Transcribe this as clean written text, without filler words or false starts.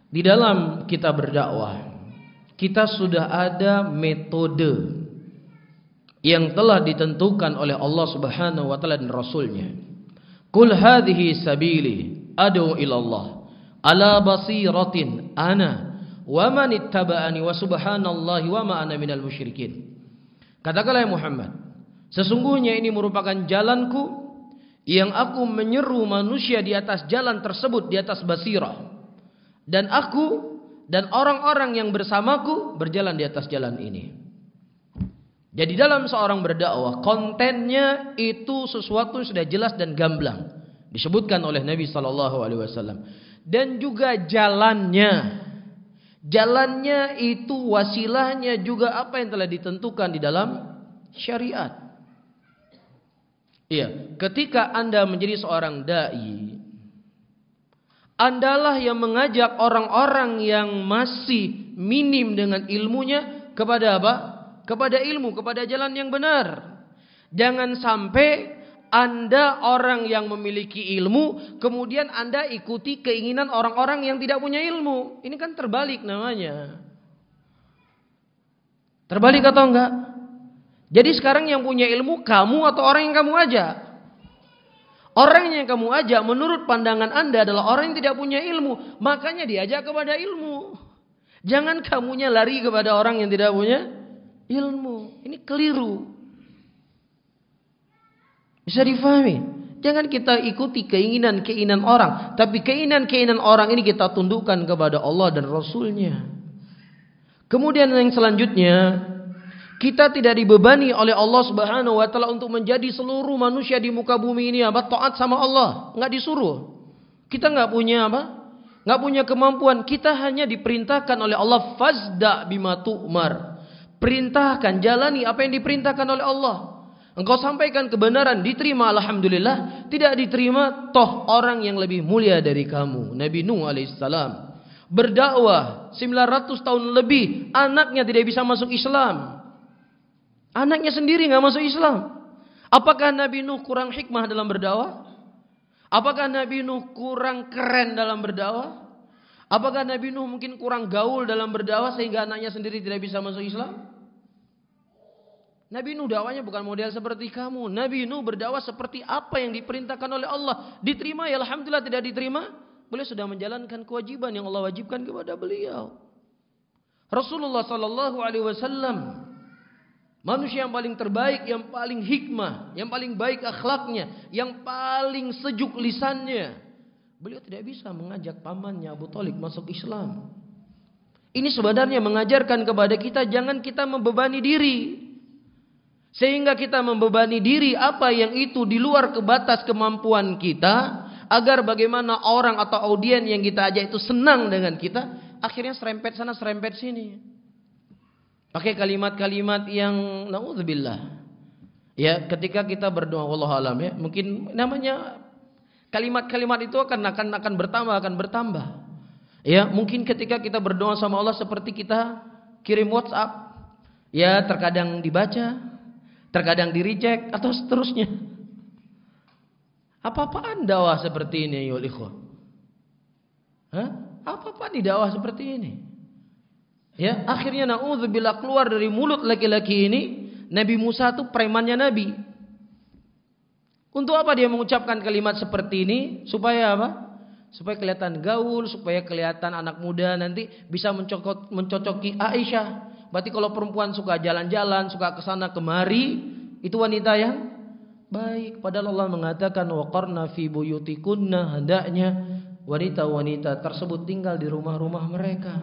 Di dalam kita berdakwah, kita sudah ada metode yang telah ditentukan oleh Allah Subhanahu wa taala dan Rasulnya. Qul hadhihi sabili ad'u ila Allah ala basiratin ana wa man ittaba'ani wa subhanallahi wa ma ana minal musyrikin. Katakanlah ya Muhammad, sesungguhnya ini merupakan jalanku yang aku menyeru manusia di atas jalan tersebut, di atas basirah. Dan aku dan orang-orang yang bersamaku berjalan di atas jalan ini. Jadi dalam seorang berdakwah, kontennya itu sesuatu yang sudah jelas dan gamblang, disebutkan oleh Nabi SAW. Dan juga jalannya itu wasilahnya juga apa yang telah ditentukan di dalam syariat. Iya, ketika Anda menjadi seorang dai, Andalah yang mengajak orang-orang yang masih minim dengan ilmunya kepada apa? Kepada ilmu, kepada jalan yang benar. Jangan sampai Anda orang yang memiliki ilmu, kemudian Anda ikuti keinginan orang-orang yang tidak punya ilmu. Ini kan terbalik namanya. Terbalik atau enggak? Jadi sekarang yang punya ilmu kamu atau orang yang kamu ajak? Orang yang kamu ajak menurut pandangan Anda adalah orang yang tidak punya ilmu. Makanya diajak kepada ilmu. Jangan kamunya lari kepada orang yang tidak punya ilmu. Ini keliru. Bisa difahami? Jangan kita ikuti keinginan-keinginan orang. Tapi keinginan-keinginan orang ini kita tundukkan kepada Allah dan Rasulnya. Kemudian yang selanjutnya, kita tidak dibebani oleh Allah Subhanahu wa taala untuk menjadi seluruh manusia di muka bumi ini taat sama Allah, enggak disuruh. Kita enggak punya Enggak punya kemampuan. Kita hanya diperintahkan oleh Allah, fazda bima tu'mar. Perintahkan, jalani apa yang diperintahkan oleh Allah. Engkau sampaikan kebenaran, diterima alhamdulillah, tidak diterima toh orang yang lebih mulia dari kamu, Nabi Nuh alaihissalam. Berdakwah 900 tahun lebih, anaknya tidak bisa masuk Islam. Anaknya sendiri enggak masuk Islam. Apakah Nabi Nuh kurang hikmah dalam berdakwah? Apakah Nabi Nuh kurang keren dalam berdakwah? Apakah Nabi Nuh mungkin kurang gaul dalam berdakwah sehingga anaknya sendiri tidak bisa masuk Islam? Nabi Nuh dakwanya bukan model seperti kamu. Nabi Nuh berdakwah seperti apa yang diperintahkan oleh Allah. Diterima ya alhamdulillah, tidak diterima beliau sudah menjalankan kewajiban yang Allah wajibkan kepada beliau. Rasulullah sallallahu alaihi wasallam, manusia yang paling terbaik, yang paling hikmah, yang paling baik akhlaknya, yang paling sejuk lisannya. Beliau tidak bisa mengajak pamannya Abu Thalib masuk Islam. Ini sebenarnya mengajarkan kepada kita jangan kita membebani diri. Sehingga kita membebani diri apa yang itu di luar kebatas kemampuan kita, agar bagaimana orang atau audien yang kita ajak itu senang dengan kita, akhirnya serempet sana serempet sini. Pakai kalimat-kalimat yang naudzubillah. Ya, ketika kita berdoa wallahu alam ya, mungkin namanya kalimat-kalimat itu akan bertambah. Ya, mungkin ketika kita berdoa sama Allah seperti kita kirim WhatsApp, ya terkadang dibaca, terkadang di-reject atau seterusnya. Apa-apaan dakwah seperti ini ya ikhwah? Apa-apaan di dakwah seperti ini? Ya, akhirnya naudzubillah keluar dari mulut laki-laki ini, Nabi Musa itu premannya Nabi. Untuk apa dia mengucapkan kalimat seperti ini? Supaya apa? Supaya kelihatan gaul, supaya kelihatan anak muda nanti bisa mencocoki Aisyah. Berarti kalau perempuan suka jalan-jalan, suka kesana kemari, itu wanita yang baik. Padahal Allah mengatakan waqarna fi buyutikunna, hendaknya wanita-wanita tersebut tinggal di rumah-rumah mereka.